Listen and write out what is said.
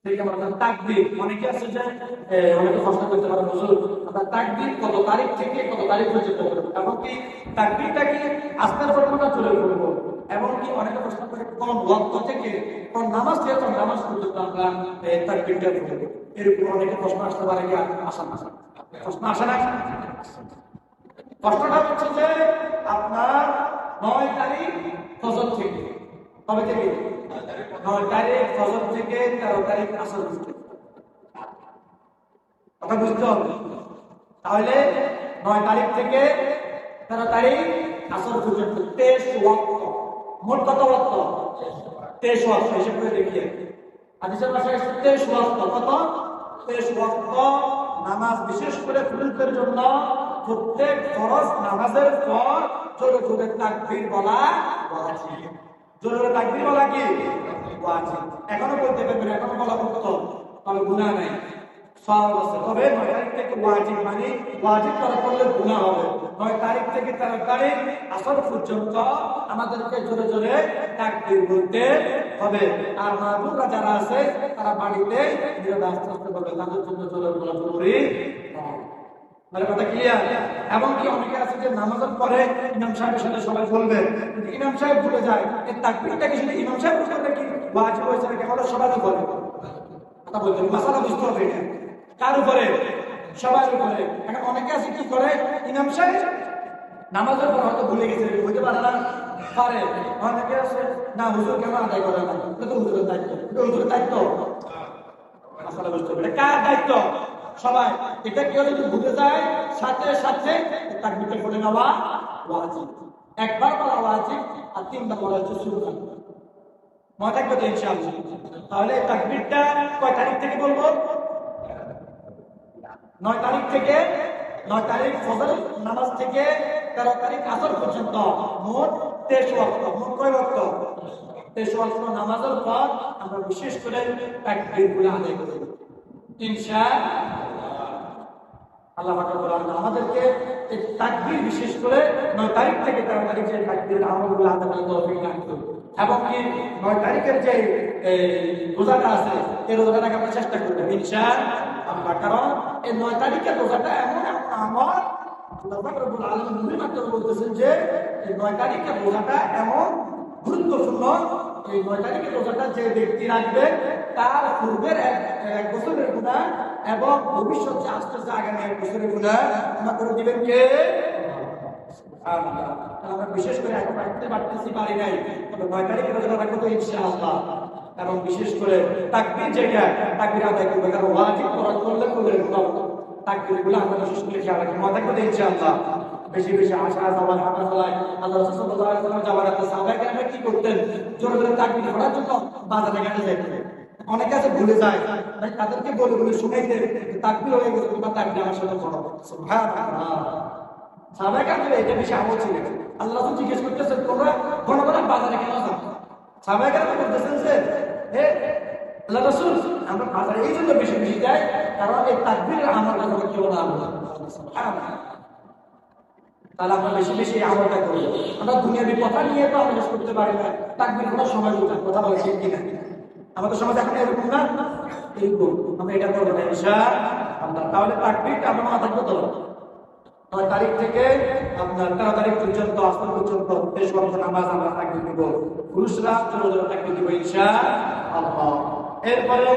ঠিক আছে, তাকবীর অনেকে আছে যে অনেকে প্রশ্ন করতে পারে হুজুর আপনার তাকবীর কত তারিখ থেকে কত তারিখ পর্যন্ত করব, এমনকি তাকবীরটা কি আস্তে পর্যন্ত চলে করবো, এমনকি অনেকে প্রশ্ন করে কোন ওয়াক্ত থেকে কোন নামাজ থেকে কোন নামাজ পর্যন্ত আমরা তাকবীরটা করবো, এরকম অনেকে প্রশ্ন আসতে পারে কি আসা না প্রশ্ন আসে না। প্রশ্নটা হচ্ছে যে আপনার 9 তারিখ ফজর থেকে, কবে থেকে 9 তারিখ ফজর থেকে 13 তারিখ আসর পর্যন্ত, কথা বুঝতে হবে। তাহলে 9 তারিখ থেকে 13 তারিখ আসর পর্যন্ত 23 ওয়াক্ত, মোট কত ওয়াক্ত? 23 ওয়াক্ত, হিসেব করে দেখিয়ে হাদিসের ভাষায় 23 ওয়াক্ত, কত? 23 ওয়াক্ত নামাজ, বিশেষ করে পুরুষদের জন্য প্রত্যেক ফরজ নামাজের পর জোরে জোরে তাকবীর বলা ওয়াজিব। জোরে জোরে তাকবীর বলা কি ওয়াজিব? এখনো বলতে পারবেন, এখনো বলা মুক্ত, তবে গুনাহ নাই, সওয়াব আছে। তবে 9 তারিখ থেকে ওয়াজিব, মানে ওয়াজিব করা করলে গুনাহ হবে। 9 তারিখ থেকে 13 তারিখ আসর পর্যন্ত আমাদেরকে জোরে জোরে তাকবীর বলতে হবে। আর মাহবুবরা যারা আছে তারা বাড়িতে নীরবে আস্তে আস্তে বলবে, তাদের জন্য জোরে বলা জরুরি নয়। মানে কথা ক্লিয়ার? এবং কি অনেকে আছে যে নামাজের পরে ইমাম সাহেবের সাথে সবাই বলবে, কিন্তু ইমাম সাহেব ভুলে যায়, এই তাকবীরটা কি শুধু ইমাম সাহেব করবে কি ওয়াজিব হয়েছে নাকি আমরা সবাই বলবো? কথা বলতে মাসালা বুঝতে হবে, এটা কার উপরে? সবার উপরে। এখন অনেকে আছে কি করে, ইমাম সাহেব নামাজের পর হয়তো ভুলে গেছে, বুঝতে পারে না, পারে। অনেকে আছে না হুজুর কেন আদায় করে না, এটা তো হুজুরের দায়িত্ব, এটা হুজুরের দায়িত্ব। মাসালা বুঝতে হবে, এটা কার দায়িত্ব? সবাই। এটা কেউ যদি ভুলে যায় সাথে সাথে তাকবীরটা পড়ে নেওয়া ওয়াজিব। একবার বলা ওয়াজিব, আর 3বার বলা হচ্ছে সুন্নাত। মনে থাকবে তো ইনশাআল্লাহ? তাহলে তাকবীরটা কয় তারিখ থেকে বলবো? 9 তারিখ থেকে, 9 তারিখ ফজর নামাজ থেকে 13 তারিখ আসর পর্যন্ত মোট 23 ওয়াক্ত। মোট কয় ওয়াক্ত? 23 ওয়াক্ত নামাজের পর আমরা বিশেষ করে তাকবীরগুলো আদায় করি ইনশাআল্লাহ। আল্লাহ পাক রব্বুল আলামিন আমাদেরকে এই তাকবীর, বিশেষ করে 9 তারিখ থেকে 13 তারিখ যে তাকবীরের আমলগুলো আদায় করার তৌফিক দান করুন। এবং কি 9 তারিখের যে রোজাটা আছে, এই রোজাটাকে আমরা চেষ্টা করব ইনশাআল্লাহ। কারণ এই 9 তারিখের রোজাটা এমন একটা আমল, আল্লাহ পাক রব্বুল আলামিন নবীর মাধ্যমে বলতেছেন যে এই 9 তারিখের রোজাটা এমন গুরুত্বপূর্ণ, এই 9 তারিখের রোজাটা যে ব্যক্তি রাখবে তার পূর্বের এক বছরের গুনাহ এবং ভবিষ্যৎ যে আসতেছে আগামী 1 বছরের গুনাহ ক্ষমা করে দিবেন কে? আমরা বিশেষ করে এখন রাখতে পারতেছি, পারি নাই, তবে 9 তারিখে রোজা রাখবো তো ইনশাআল্লাহ। এবং বিশেষ করে তাকবীর যেটা, তাকবীর আদায় করবে, কারণ ওয়াজিব করলে তাকবীরগুলো আমরা বিশেষ করে খেয়াল রাখি। মনে থাকবে তো ইনশাআল্লাহ? বেশি বেশি আসা যাওয়া হাঁটা চলায় আল্লাহ রাসূল সাল্লাল্লাহু আলাইহি ওয়াসাল্লাম যাওয়ার একটা সাহাবায়ে কেরামরা কি করতেন, জোরে জোরে তাকবীর পড়ার জন্য বাজারে ঘাটে যাইতেন। অনেকে আছে ভুলে যায়, তাই তাদেরকে বলে বলে শুনাইতে, তাকবীর হয়ে গেছে, তোমরা তাকবীর আমার সাথে পড়ো। সুবহানাল্লাহ। সাহাবায়ে কেরামরা এটা বেশি আমল ছিল। আল্লাহ রাসূল জিজ্ঞেস করতেছেন, তোমরা ঘন ঘন বাজারে কেন যাও? সাহাবায়ে কেরামরা বলতেছেন যে হে আল্লাহ রাসূল, আমরা বাজারে এই জন্য বেশি বেশি যাই কারণ এই তাকবীরের আমলটা করে কেউ না আমরা। সুবহানাল্লাহ। তাহলে আমরা বেশি বেশি আমলটা করি। আমরা দুনিয়াবি কথা নিয়ে তো আমরা শেষ করতে পারি না, তাকবীর করার সময় কথা বলে ঠিক কিনা? আমাদের সমাজ এখন এরকম না, এরকম আমরা এটা করবো না ইনশাআল্লাহ। তাহলে তাকবীরটা আমরা মাথা থাকবো তো 9 তারিখ থেকে আপনার 13 তারিখ পর্যন্ত আসর পর্যন্ত 23 ওয়াক্ত নামাজ আমরা তাকবীর দিব। পুরুষরা জোরে জোরে তাকবীর দিব ইনশাআল্লাহ। এরপরে